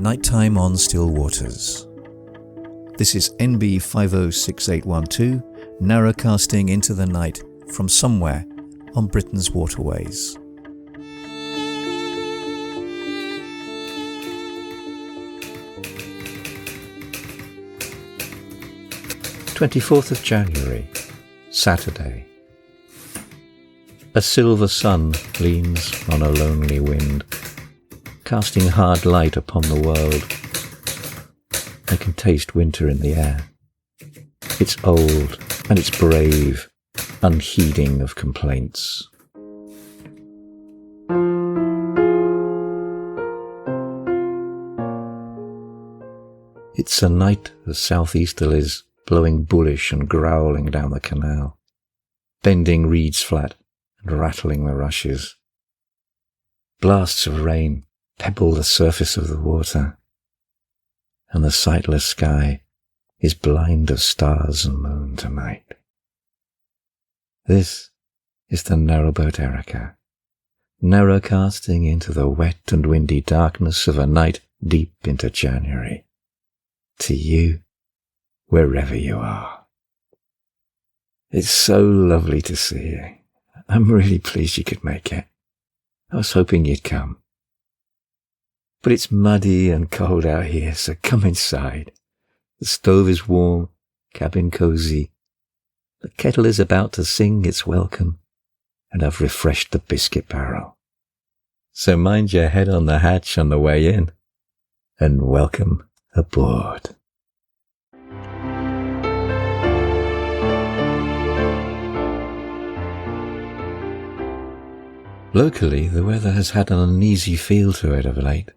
Nighttime on Still Waters. This is NB 506812, narrowcasting into the night from somewhere on Britain's waterways. January 24th, Saturday. A silver sun leans on a lonely wind, casting hard light upon the world. I can taste winter in the air. It's old and it's brave, unheeding of complaints. It's a night of southeasterlies blowing bullish and growling down the canal, bending reeds flat and rattling the rushes. Blasts of rain pebble the surface of the water, and the sightless sky is blind of stars and moon tonight. This is the narrowboat Erica, narrowcasting into the wet and windy darkness of a night deep into January. To you, wherever you are. It's so lovely to see you. I'm really pleased you could make it. I was hoping you'd come. But it's muddy and cold out here, so come inside. The stove is warm, cabin cosy. The kettle is about to sing its welcome, and I've refreshed the biscuit barrel. So mind your head on the hatch on the way in, and welcome aboard. Locally, the weather has had an uneasy feel to it of late.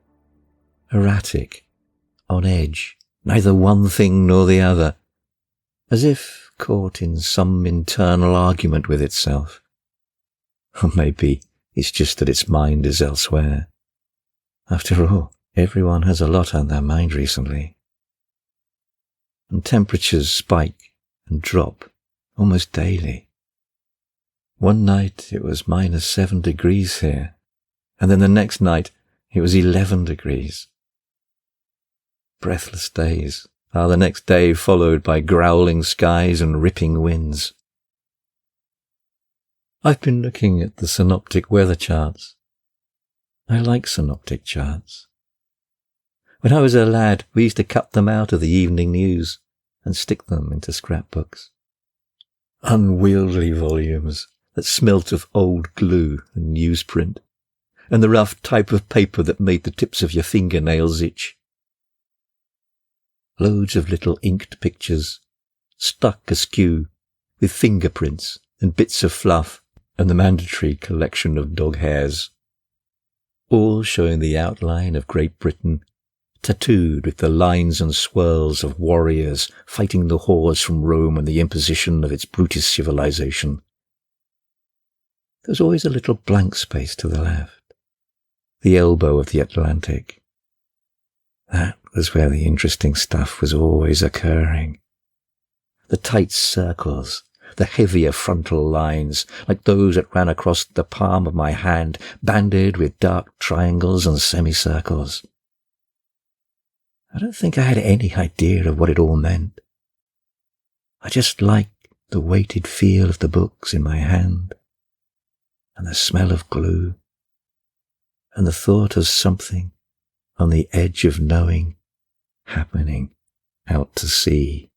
Erratic, on edge, neither one thing nor the other, as if caught in some internal argument with itself. Or maybe it's just that its mind is elsewhere. After all, everyone has a lot on their mind recently. And temperatures spike and drop almost daily. One night it was -7 degrees here, and then the next night it was 11 degrees. Breathless days are the next day followed by growling skies and ripping winds. I've been looking at the synoptic weather charts. I like synoptic charts. When I was a lad, we used to cut them out of the evening news and stick them into scrapbooks. Unwieldy volumes that smelt of old glue and newsprint, and the rough type of paper that made the tips of your fingernails itch. Loads of little inked pictures, stuck askew, with fingerprints and bits of fluff, and the mandatory collection of dog hairs, all showing the outline of Great Britain, tattooed with the lines and swirls of warriors fighting the hordes from Rome and the imposition of its brutish civilization. There was always a little blank space to the left, the elbow of the Atlantic. That was where the interesting stuff was always occurring. The tight circles, the heavier frontal lines, like those that ran across the palm of my hand, banded with dark triangles and semicircles. I don't think I had any idea of what it all meant. I just liked the weighted feel of the books in my hand, and the smell of glue, and the thought of something on the edge of knowing happening out to sea.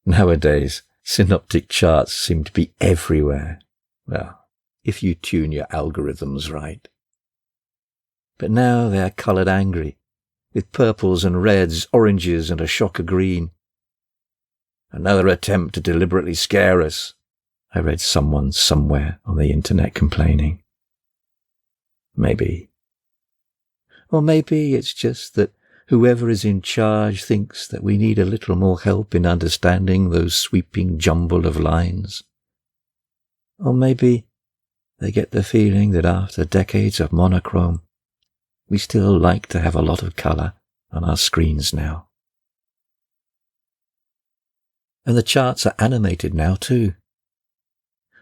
Nowadays, synoptic charts seem to be everywhere. Well, if you tune your algorithms right. But now they are coloured angry, with purples and reds, oranges and a shock of green. Another attempt to deliberately scare us, I read someone somewhere on the internet complaining. Maybe. Or maybe it's just that whoever is in charge thinks that we need a little more help in understanding those sweeping jumble of lines. Or maybe they get the feeling that after decades of monochrome, we still like to have a lot of colour on our screens now. And the charts are animated now too.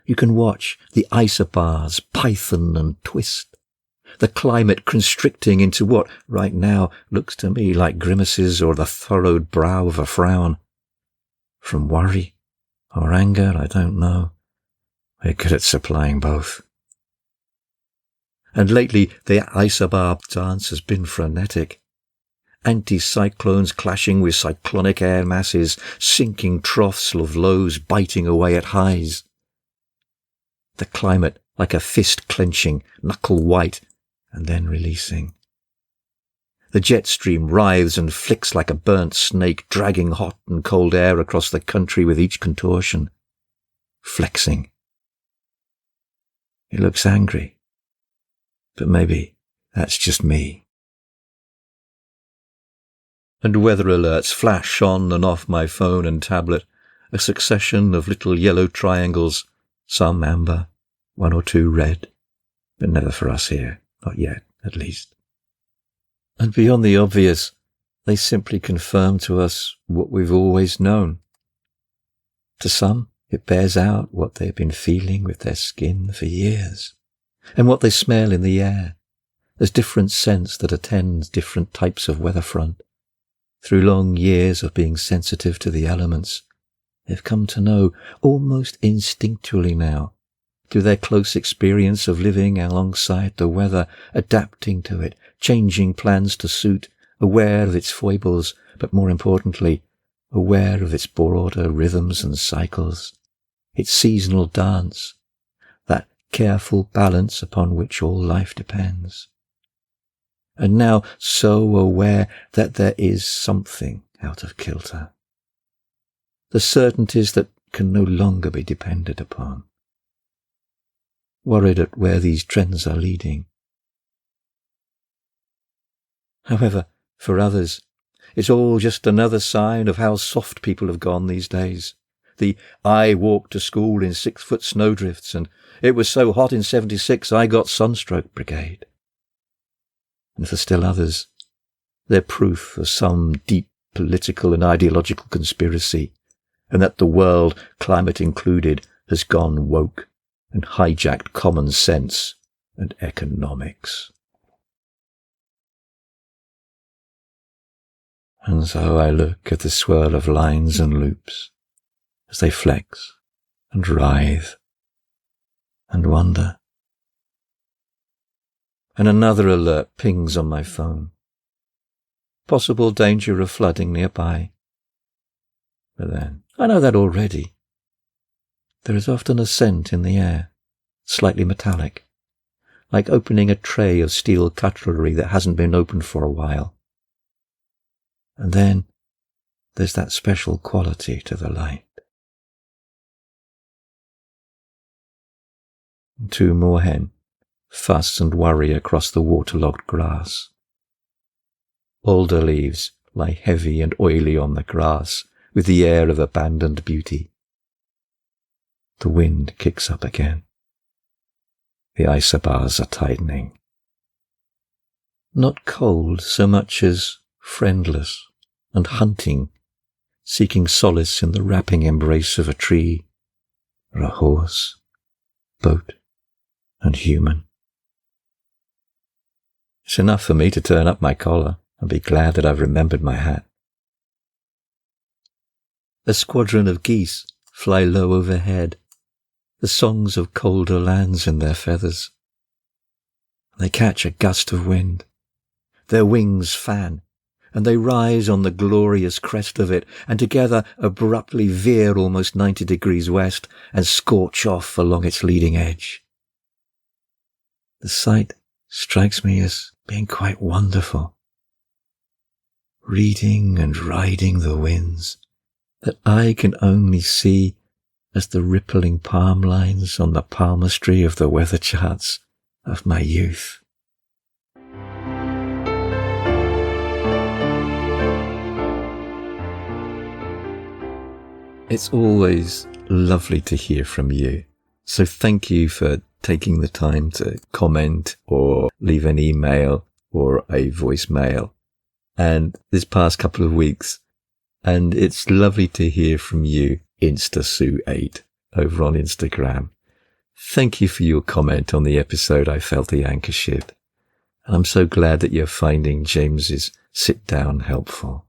You can watch the isobars python and twist, the climate constricting into what right now looks to me like grimaces or the furrowed brow of a frown. From worry or anger, I don't know. We're good at supplying both. And lately the isobar dance has been frenetic. Anticyclones clashing with cyclonic air masses, sinking troughs of lows biting away at highs. The climate like a fist clenching, knuckle white, and then releasing. The jet stream writhes and flicks like a burnt snake, dragging hot and cold air across the country with each contortion. Flexing. It looks angry, but maybe that's just me. And weather alerts flash on and off my phone and tablet, a succession of little yellow triangles, some amber, one or two red, but never for us here, not yet, at least. And beyond the obvious, they simply confirm to us what we've always known. To some, it bears out what they've been feeling with their skin for years, and what they smell in the air. There's different scents that attends different types of weather front. Through long years of being sensitive to the elements, they've come to know almost instinctually now, through their close experience of living alongside the weather, adapting to it, changing plans to suit, aware of its foibles, but more importantly, aware of its broader rhythms and cycles, its seasonal dance, that careful balance upon which all life depends. And now so aware that there is something out of kilter. The certainties that can no longer be depended upon. Worried at where these trends are leading. However, for others, it's all just another sign of how soft people have gone these days. I walked to school in 6-foot snowdrifts, and it was so hot in 76 I got sunstroke brigade. And for still others, they're proof of some deep political and ideological conspiracy, and that the world, climate included, has gone woke and hijacked common sense and economics. And so I look at the swirl of lines and loops as they flex and writhe and wonder. And another alert pings on my phone. Possible danger of flooding nearby. But then, I know that already. There is often a scent in the air, slightly metallic, like opening a tray of steel cutlery that hasn't been opened for a while. And then there's that special quality to the light. 2 moorhen fuss and worry across the waterlogged grass. Alder leaves lie heavy and oily on the grass with the air of abandoned beauty. The wind kicks up again. The isobars are tightening. Not cold so much as friendless and hunting, seeking solace in the wrapping embrace of a tree, or a horse, boat, and human. It's enough for me to turn up my collar and be glad that I've remembered my hat. A squadron of geese fly low overhead, the songs of colder lands in their feathers. They catch a gust of wind. Their wings fan, and they rise on the glorious crest of it, and together abruptly veer almost 90 degrees west and scorch off along its leading edge. The sight strikes me as being quite wonderful. Reading and riding the winds that I can only see as the rippling palm lines on the palmistry of the weather charts of my youth. It's always lovely to hear from you. So thank you for taking the time to comment or leave an email or a voicemail. And this past couple of weeks, And it's lovely to hear from you, InstaSue8, over on Instagram. Thank you for your comment on the episode I Felt the Anchor Shift. And I'm so glad that you're finding James's sit down helpful.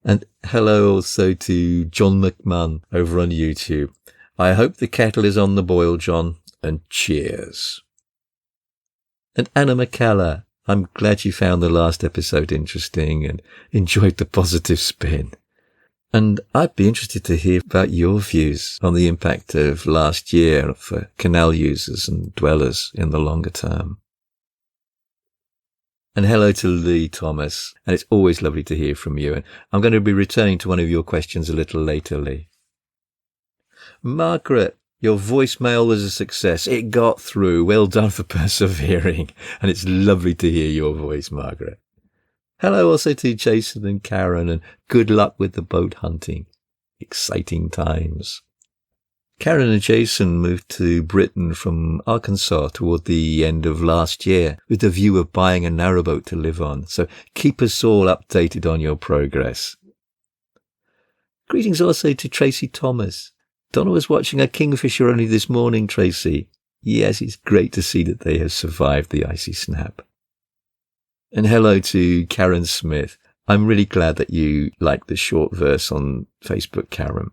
And hello also to John McMahon over on YouTube. I hope the kettle is on the boil, John, and cheers. And Anna McKellar, I'm glad you found the last episode interesting and enjoyed the positive spin. And I'd be interested to hear about your views on the impact of last year for canal users and dwellers in the longer term. And hello to Lee Thomas, and it's always lovely to hear from you. And I'm going to be returning to one of your questions a little later, Lee. Margaret, your voicemail was a success. It got through. Well done for persevering. And it's lovely to hear your voice, Margaret. Hello also to Jason and Karen, and good luck with the boat hunting. Exciting times. Karen and Jason moved to Britain from Arkansas toward the end of last year with the view of buying a narrowboat to live on. So keep us all updated on your progress. Greetings also to Tracy Thomas. Donna was watching a kingfisher only this morning, Tracy. Yes, it's great to see that they have survived the icy snap. And hello to Karen Smith. I'm really glad that you liked the short verse on Facebook, Karen.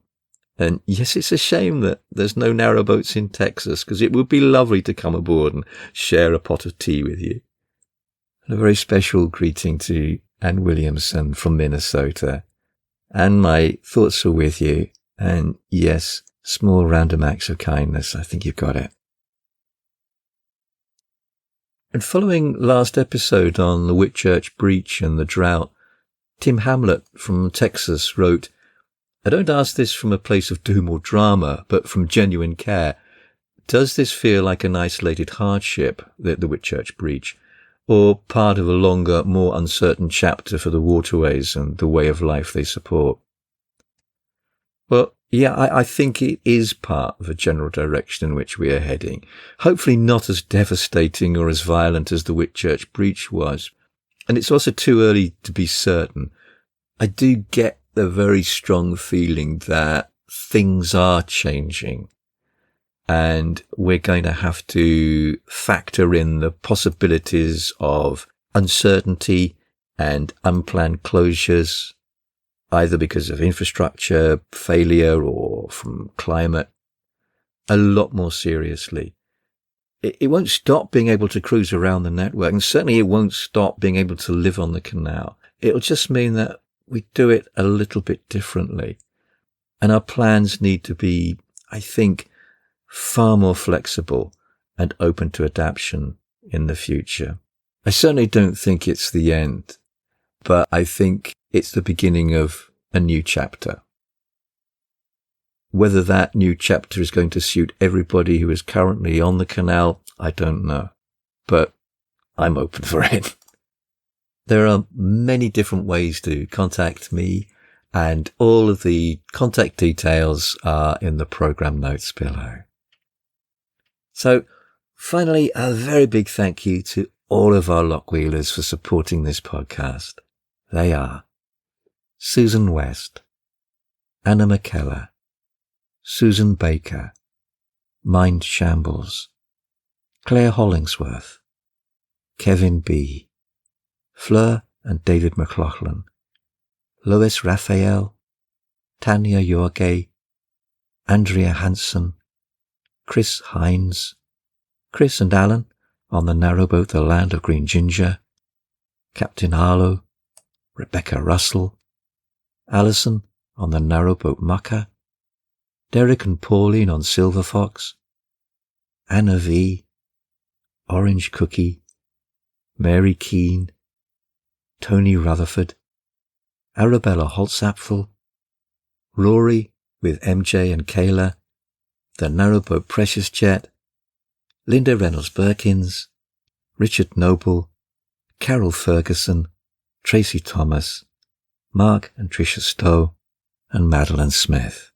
And yes, it's a shame that there's no narrowboats in Texas, because it would be lovely to come aboard and share a pot of tea with you. And a very special greeting to Ann Williamson from Minnesota. And my thoughts are with you. And yes, small random acts of kindness. I think you've got it. And following last episode on the Whitchurch breach and the drought, Tim Hamlet from Texas wrote, I don't ask this from a place of doom or drama, but from genuine care. Does this feel like an isolated hardship, the Whitchurch breach, or part of a longer, more uncertain chapter for the waterways and the way of life they support? Well, yeah, I think it is part of a general direction in which we are heading. Hopefully not as devastating or as violent as the Whitchurch breach was. And it's also too early to be certain. I do get the very strong feeling that things are changing, and we're going to have to factor in the possibilities of uncertainty and unplanned closures, either because of infrastructure failure or from climate, a lot more seriously. It won't stop being able to cruise around the network, and certainly it won't stop being able to live on the canal. It'll just mean that we do it a little bit differently. And our plans need to be, I think, far more flexible and open to adaptation in the future. I certainly don't think it's the end, but I think it's the beginning of a new chapter. Whether that new chapter is going to suit everybody who is currently on the canal, I don't know, but I'm open for it. There are many different ways to contact me, and all of the contact details are in the program notes below. So, finally, a very big thank you to all of our Lockwheelers for supporting this podcast. They are Susan West, Anna McKellar, Susan Baker, Mind Shambles, Clare Hollingsworth, Kevin B., Fleur and David Mcloughlin, Lois Raphael, Tanya Yorgay, Andrea Hansen, Chris Hines, Chris and Alan on the narrowboat The Land of Green Ginger, Captain Harlow, Rebecca Russell, Alison on the narrowboat Mucker, Derek and Pauline on Silver Fox, Anna V, Orange Cookie, Mary Keane, Tony Rutherford, Arabella Holtzapfel, Rory with MJ and Kayla, the narrowboat Precious Jet, Linda Reynolds Birkins, Richard Noble, Carol Ferguson, Tracy Thomas, Mark and Tricia Stowe, and Madeline Smith.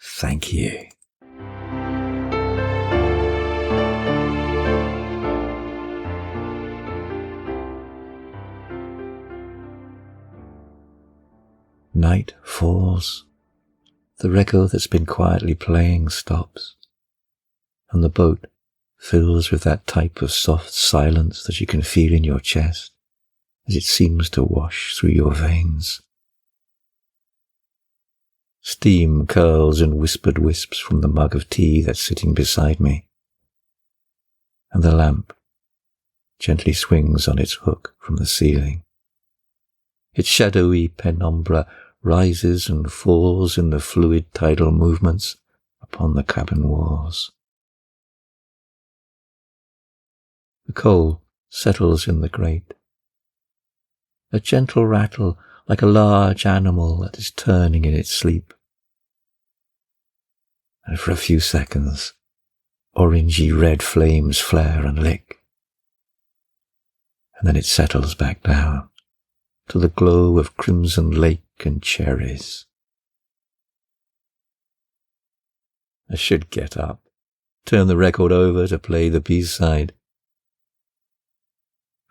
Thank you. night falls, the record that's been quietly playing stops, and the boat fills with that type of soft silence that you can feel in your chest as it seems to wash through your veins. Steam curls in whispered wisps from the mug of tea that's sitting beside me, and the lamp gently swings on its hook from the ceiling. Its shadowy penumbra rises and falls in the fluid tidal movements upon the cabin walls. The coal settles in the grate. A gentle rattle like a large animal that is turning in its sleep. And for a few seconds, orangey red flames flare and lick. And then it settles back down to the glow of crimson lake and cherries. I should get up, turn the record over to play the B-side.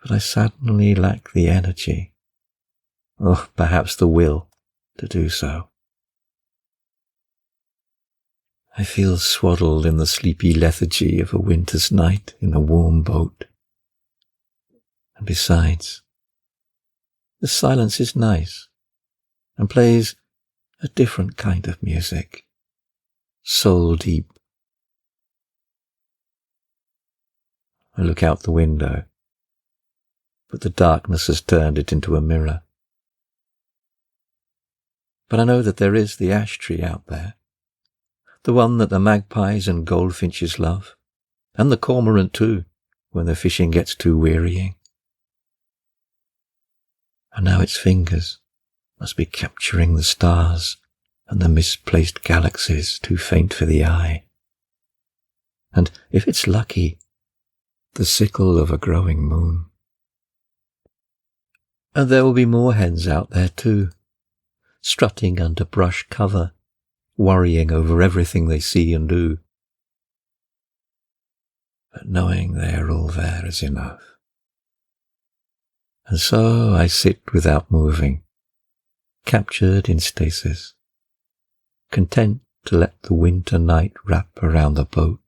But I suddenly lack the energy, or perhaps the will, to do so. I feel swaddled in the sleepy lethargy of a winter's night in a warm boat. And besides, the silence is nice and plays a different kind of music, soul deep. I look out the window, but the darkness has turned it into a mirror. But I know that there is the ash tree out there, the one that the magpies and goldfinches love, and the cormorant too, when the fishing gets too wearying. And now its fingers must be capturing the stars and the misplaced galaxies too faint for the eye. And if it's lucky, the sickle of a growing moon. And there will be more hens out there too, strutting under brush cover, worrying over everything they see and do. But knowing they are all there is enough. And so I sit without moving, captured in stasis, content to let the winter night wrap around the boat,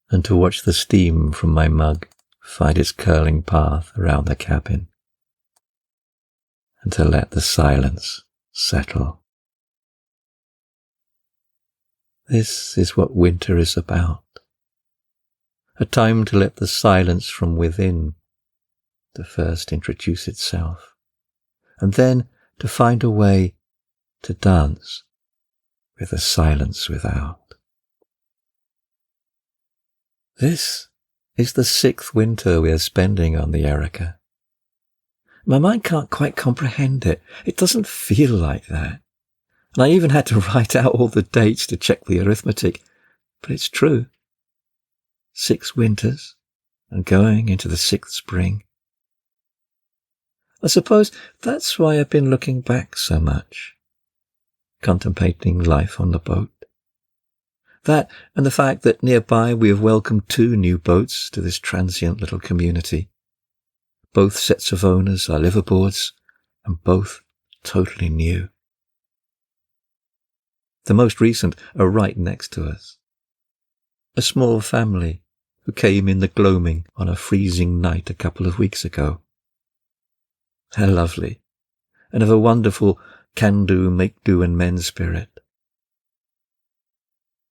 and to watch the steam from my mug find its curling path around the cabin, and to let the silence settle. This is what winter is about, a time to let the silence from within to first introduce itself, and then to find a way to dance with the silence without. This is the 6th winter we are spending on the Erica. My mind can't quite comprehend it. It doesn't feel like that. And I even had to write out all the dates to check the arithmetic. But it's true. 6 winters, and going into the 6th spring. I suppose that's why I've been looking back so much, contemplating life on the boat. That and the fact that nearby we have welcomed 2 new boats to this transient little community. Both sets of owners are liveaboards, and both totally new. The most recent are right next to us. A small family who came in the gloaming on a freezing night a couple of weeks ago. They're lovely, and of a wonderful can-do, make-do and men spirit.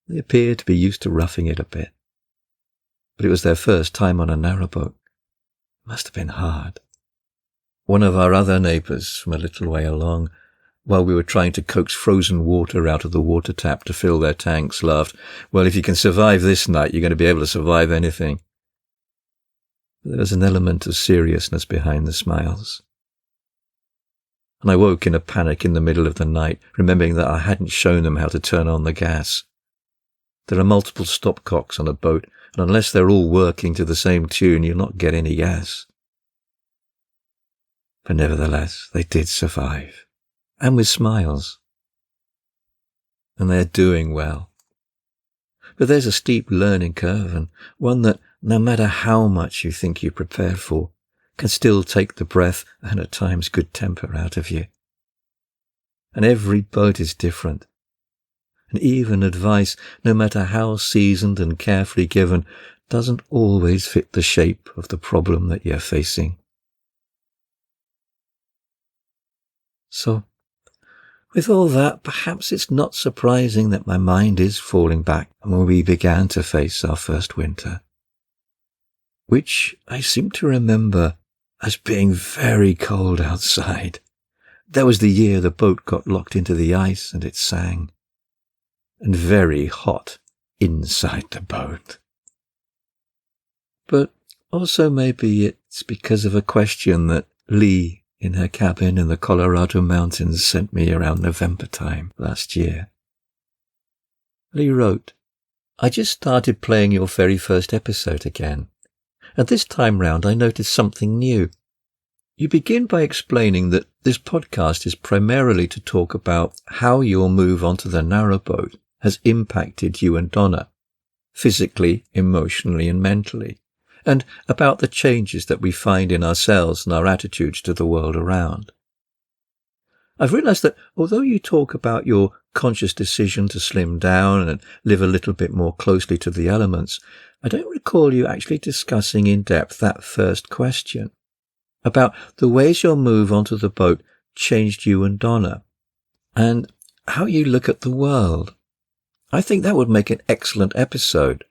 They appear to be used to roughing it a bit, but it was their first time on a narrowboat. It must have been hard. One of our other neighbours from a little way along, while we were trying to coax frozen water out of the water tap to fill their tanks, laughed, "Well, if you can survive this night, you're going to be able to survive anything." But there was an element of seriousness behind the smiles. And I woke in a panic in the middle of the night, remembering that I hadn't shown them how to turn on the gas. There are multiple stopcocks on a boat, and unless they're all working to the same tune, you'll not get any gas. But nevertheless, they did survive, and with smiles. And they're doing well. But there's a steep learning curve, and one that, no matter how much you think you're prepared for, can still take the breath and at times good temper out of you. and every boat is different. And even advice, no matter how seasoned and carefully given, doesn't always fit the shape of the problem that you're facing. So, with all that, perhaps it's not surprising that my mind is falling back when we began to face our first winter, which I seem to remember as being very cold outside. That was the year the boat got locked into the ice and it sang, and very hot inside the boat. But also maybe it's because of a question that Lee in her cabin in the Colorado mountains sent me around November time last year. Lee wrote, "I just started playing your very first episode again, and this time round I noticed something new. You begin by explaining that this podcast is primarily to talk about how your move onto the narrowboat has impacted you and Donna, physically, emotionally and mentally, and about the changes that we find in ourselves and our attitudes to the world around. I've realized that although you talk about your conscious decision to slim down and live a little bit more closely to the elements, I don't recall you actually discussing in depth that first question, about the ways your move onto the boat changed you and Donna, and how you look at the world. I think that would make an excellent episode."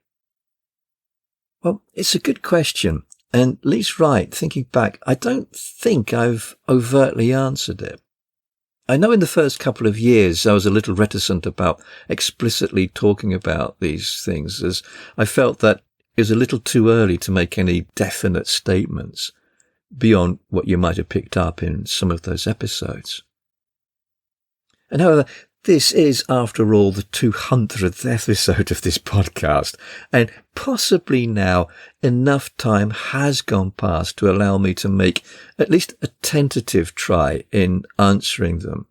Well, it's a good question, and Lee's right. Thinking back, I don't think I've overtly answered it. I know in the first couple of years I was a little reticent about explicitly talking about these things, as I felt that it was a little too early to make any definite statements beyond what you might have picked up in some of those episodes. And however, this is, after all, the 200th episode of this podcast, and possibly now enough time has gone past to allow me to make at least a tentative try in answering them.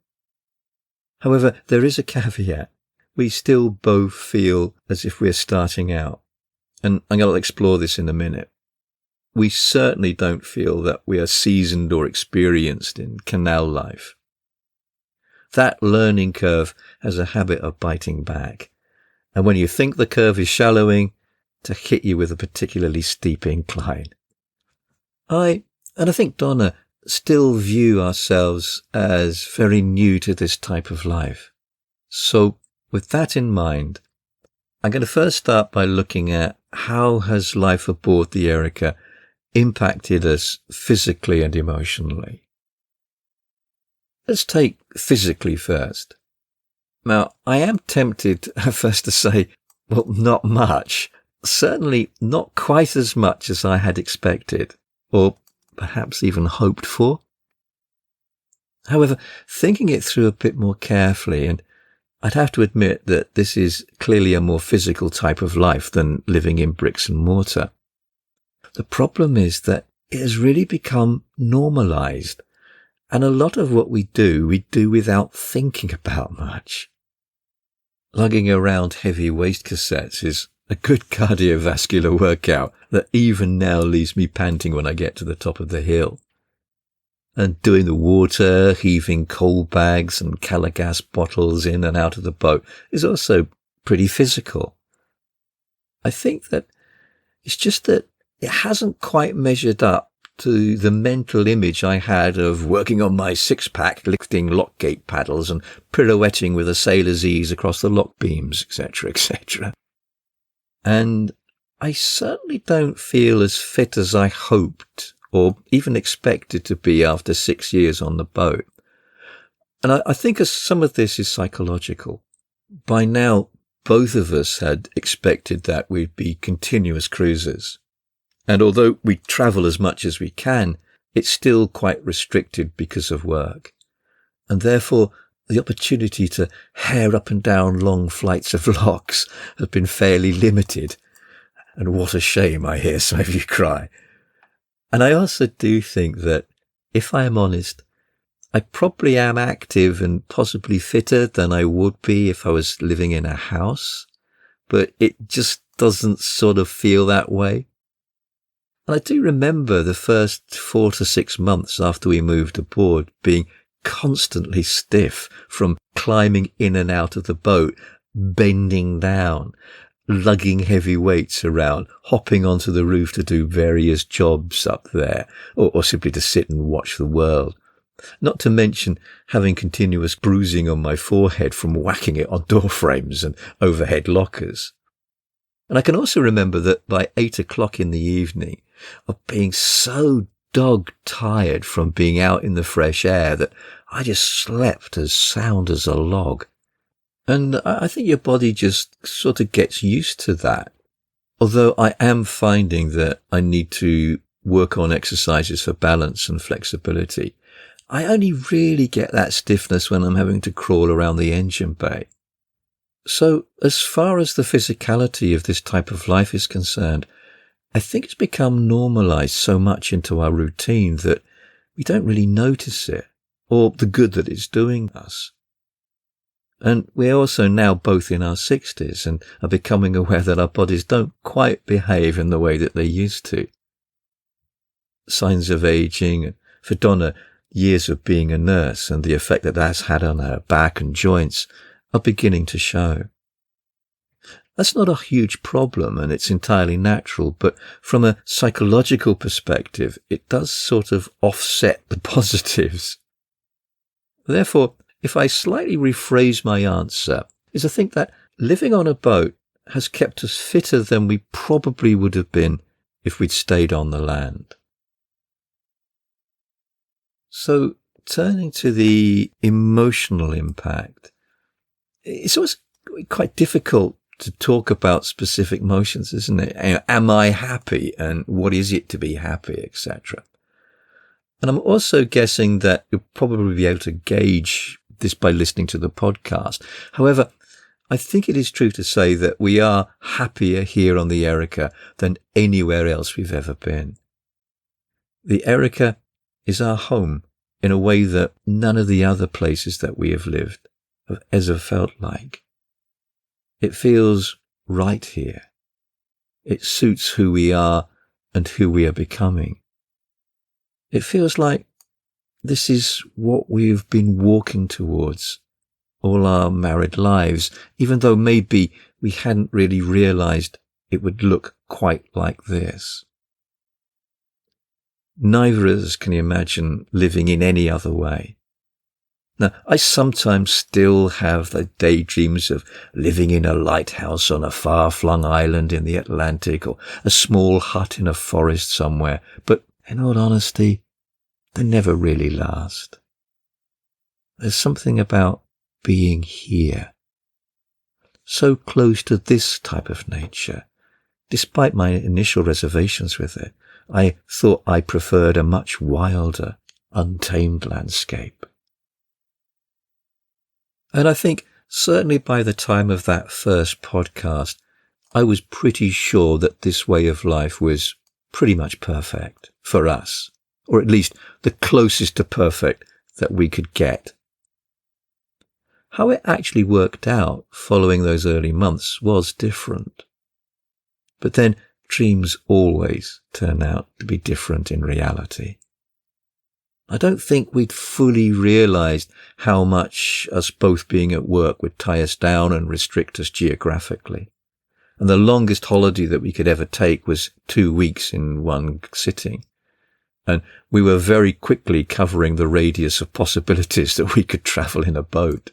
However, there is a caveat. We still both feel as if we're starting out, and I'm going to explore this in a minute. We certainly don't feel that we are seasoned or experienced in canal life. That learning curve has a habit of biting back, and when you think the curve is shallowing, to hit you with a particularly steep incline. I think Donna still view ourselves as very new to this type of life. So with that in mind, I'm going to first start by looking at how has life aboard the Erica impacted us physically and emotionally. Let's take physically first. Now, I am tempted first to say, well, not much. Certainly not quite as much as I had expected, or perhaps even hoped for. However, thinking it through a bit more carefully, and I'd have to admit that this is clearly a more physical type of life than living in bricks and mortar. The problem is that it has really become normalized. And a lot of what we do without thinking about much. Lugging around heavy waste cassettes is a good cardiovascular workout that even now leaves me panting when I get to the top of the hill. And doing the water, heaving coal bags and Calagas bottles in and out of the boat is also pretty physical. I think that it's just that it hasn't quite measured up to the mental image I had of working on my six-pack, lifting lockgate paddles and pirouetting with a sailor's ease across the lock beams, etc., etc. And I certainly don't feel as fit as I hoped or even expected to be after 6 years on the boat. And I think some of this is psychological. By now, both of us had expected that we'd be continuous cruisers. And although we travel as much as we can, it's still quite restricted because of work. And therefore, the opportunity to hare up and down long flights of locks has been fairly limited. And what a shame, I hear some of you cry. And I also do think that, if I am honest, I probably am active and possibly fitter than I would be if I was living in a house. But it just doesn't sort of feel that way. And I do remember the first 4 to 6 months after we moved aboard being constantly stiff from climbing in and out of the boat, bending down, lugging heavy weights around, hopping onto the roof to do various jobs up there, or simply to sit and watch the world. Not to mention having continuous bruising on my forehead from whacking it on door frames and overhead lockers. And I can also remember that by 8 o'clock in the evening, of being so dog tired from being out in the fresh air that I just slept as sound as a log. And I think your body just sort of gets used to that. Although I am finding that I need to work on exercises for balance and flexibility. I only really get that stiffness when I'm having to crawl around the engine bay. So as far as the physicality of this type of life is concerned, I think it's become normalized so much into our routine that we don't really notice it or the good that it's doing us. And we're also now both in our 60s and are becoming aware that our bodies don't quite behave in the way that they used to. Signs of aging, and for Donna, years of being a nurse and the effect that that's had on her back and joints are beginning to show. That's not a huge problem and it's entirely natural, but from a psychological perspective, it does sort of offset the positives. Therefore, if I slightly rephrase my answer, is I think that living on a boat has kept us fitter than we probably would have been if we'd stayed on the land. So, turning to the emotional impact, it's always quite difficult to talk about specific emotions, isn't it? Am I happy? And what is it to be happy, etc. And I'm also guessing that you'll probably be able to gauge this by listening to the podcast. However, I think it is true to say that we are happier here on the Erica than anywhere else we've ever been. The Erica is our home in a way that none of the other places that we have lived have ever felt like. It feels right here. It suits who we are and who we are becoming. It feels like this is what we've been walking towards all our married lives, even though maybe we hadn't really realized it would look quite like this. Neither of us can imagine living in any other way. Now, I sometimes still have the daydreams of living in a lighthouse on a far-flung island in the Atlantic or a small hut in a forest somewhere, but in all honesty, they never really last. There's something about being here, so close to this type of nature. Despite my initial reservations with it, I thought I preferred a much wilder, untamed landscape. And I think certainly by the time of that first podcast, I was pretty sure that this way of life was pretty much perfect for us, or at least the closest to perfect that we could get. How it actually worked out following those early months was different. But then dreams always turn out to be different in reality. I don't think we'd fully realized how much us both being at work would tie us down and restrict us geographically. And the longest holiday that we could ever take was 2 weeks in one sitting. And we were very quickly covering the radius of possibilities that we could travel in a boat.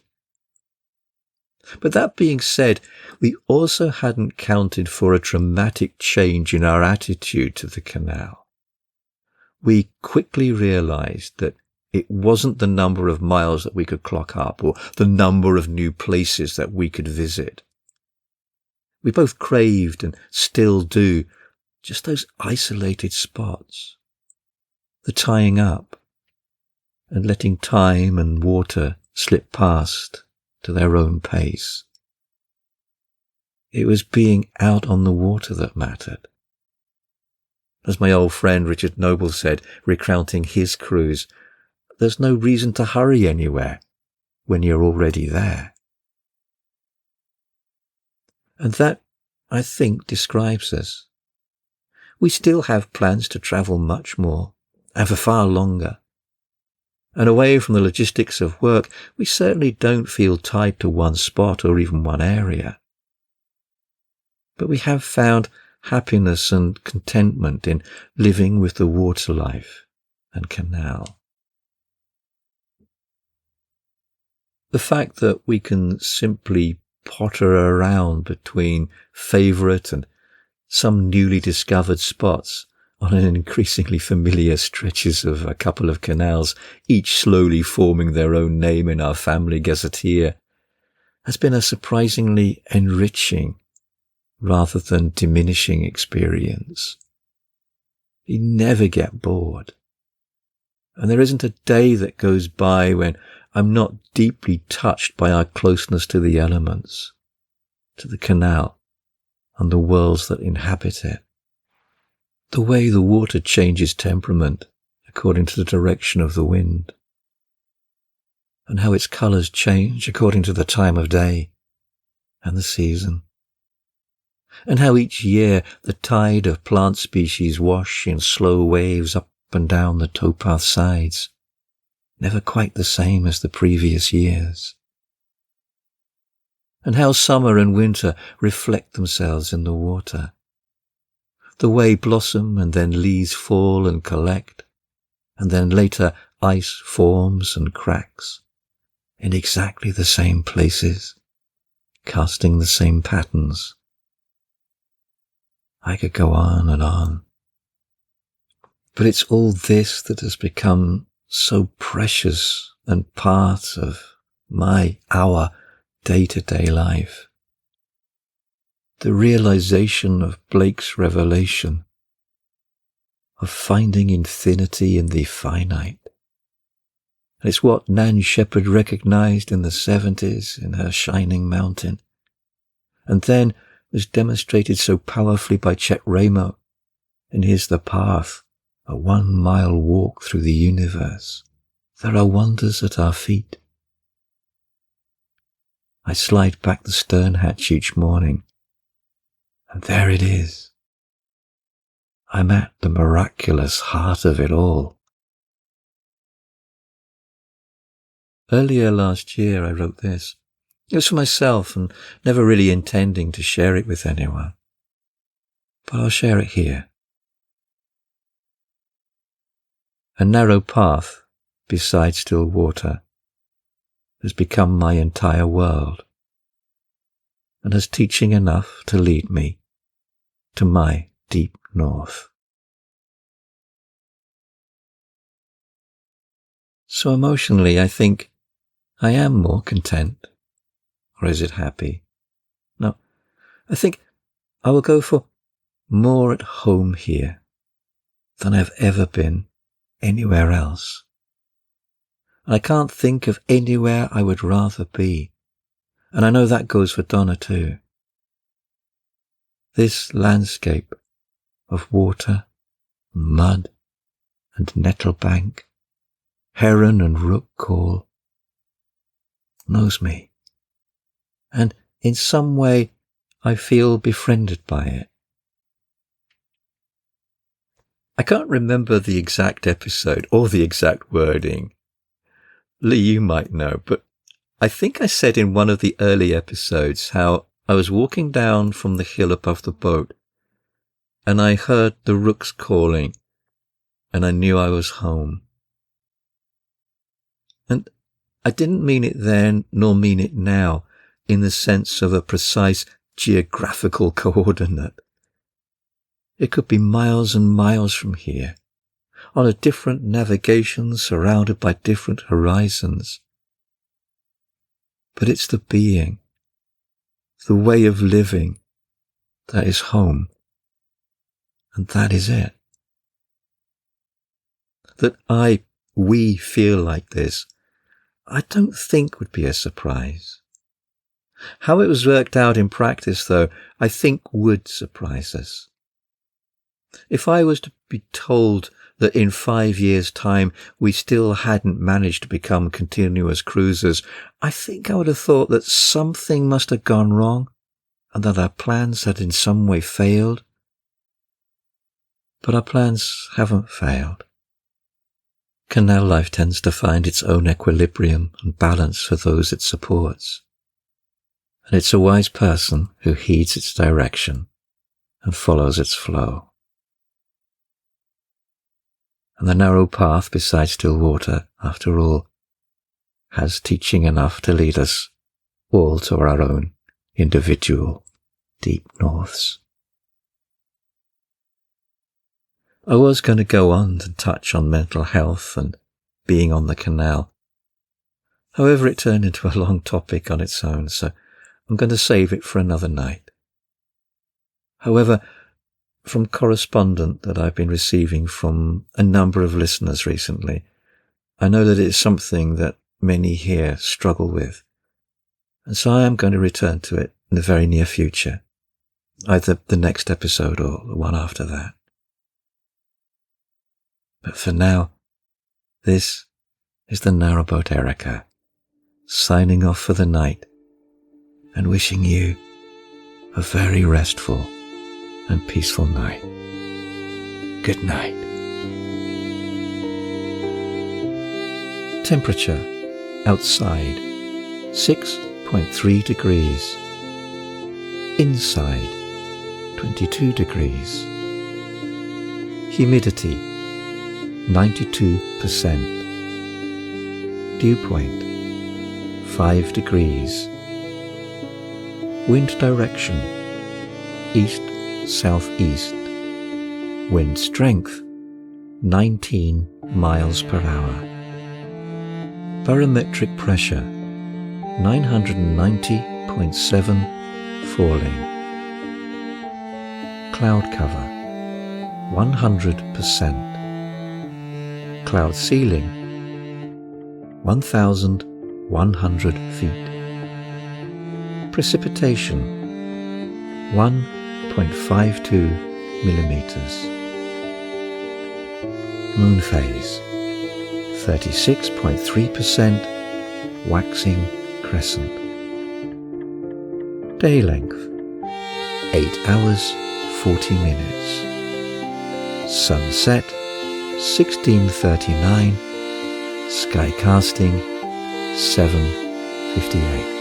But that being said, we also hadn't counted for a dramatic change in our attitude to the canal. We quickly realized that it wasn't the number of miles that we could clock up or the number of new places that we could visit. We both craved and still do just those isolated spots, the tying up and letting time and water slip past to their own pace. It was being out on the water that mattered. As my old friend Richard Noble said, recounting his cruise, there's no reason to hurry anywhere when you're already there. And that, I think, describes us. We still have plans to travel much more and for far longer. And away from the logistics of work, we certainly don't feel tied to one spot or even one area. But we have found happiness and contentment in living with the water life and canal. The fact that we can simply potter around between favourite and some newly discovered spots on an increasingly familiar stretches of a couple of canals, each slowly forming their own name in our family gazetteer, has been a surprisingly enriching rather than diminishing experience. You never get bored. And there isn't a day that goes by when I'm not deeply touched by our closeness to the elements, to the canal, and the worlds that inhabit it. The way the water changes temperament according to the direction of the wind, and how its colours change according to the time of day and the season, and how each year the tide of plant species wash in slow waves up and down the towpath sides, never quite the same as the previous years, and how summer and winter reflect themselves in the water, the way blossom and then leaves fall and collect, and then later ice forms and cracks in exactly the same places, casting the same patterns. I could go on and on. But it's all this that has become so precious and part of our day-to-day life. The realization of Blake's revelation of finding infinity in the finite. And it's what Nan Shepherd recognized in the 70s in her Shining Mountain, and then was demonstrated so powerfully by Chet Ramo in his The Path, a 1-mile walk through the universe. There are wonders at our feet. I slide back the stern hatch each morning, and there it is. I'm at the miraculous heart of it all. Earlier last year I wrote this. It was for myself and never really intending to share it with anyone. But I'll share it here. A narrow path beside still water has become my entire world, and has teaching enough to lead me to my deep north. So emotionally, I think I am more content. Or is it happy? No, I think I will go for more at home here than I've ever been anywhere else. I can't think of anywhere I would rather be, and I know that goes for Donna too. This landscape of water, mud and nettlebank, heron and rook call, knows me, and in some way I feel befriended by it. I can't remember the exact episode or the exact wording. Lee, you might know, but I think I said in one of the early episodes how I was walking down from the hill above the boat and I heard the rooks calling and I knew I was home. And I didn't mean it then nor mean it now in the sense of a precise geographical coordinate. It could be miles and miles from here, on a different navigation surrounded by different horizons. But it's the being, the way of living, that is home. And that is it. That we feel like this, I don't think would be a surprise. How it was worked out in practice, though, I think would surprise us. If I was to be told that in 5 years' time we still hadn't managed to become continuous cruisers, I think I would have thought that something must have gone wrong and that our plans had in some way failed. But our plans haven't failed. Canal life tends to find its own equilibrium and balance for those it supports, and it's a wise person who heeds its direction and follows its flow. And the narrow path beside still water, after all, has teaching enough to lead us all to our own individual deep norths. I was going to go on to touch on mental health and being on the canal. However, it turned into a long topic on its own, so I'm going to save it for another night. However, from correspondence that I've been receiving from a number of listeners recently, I know that it's something that many here struggle with, and so I am going to return to it in the very near future, either the next episode or the one after that. But for now, this is the Narrowboat Erica, signing off for the night and wishing you a very restful and peaceful night. Good night. Temperature outside 6.3 degrees. Inside 22 degrees. Humidity 92%. Dew point 5 degrees. Wind direction east-southeast. Wind strength 19 miles per hour. Barometric pressure 990.7 falling. Cloud cover 100%. Cloud ceiling 1,100 feet. Precipitation 1.52 millimeters. Moon phase 36.3% waxing crescent. Day length 8 hours 40 minutes. Sunset 16:39. Sky casting 7:58.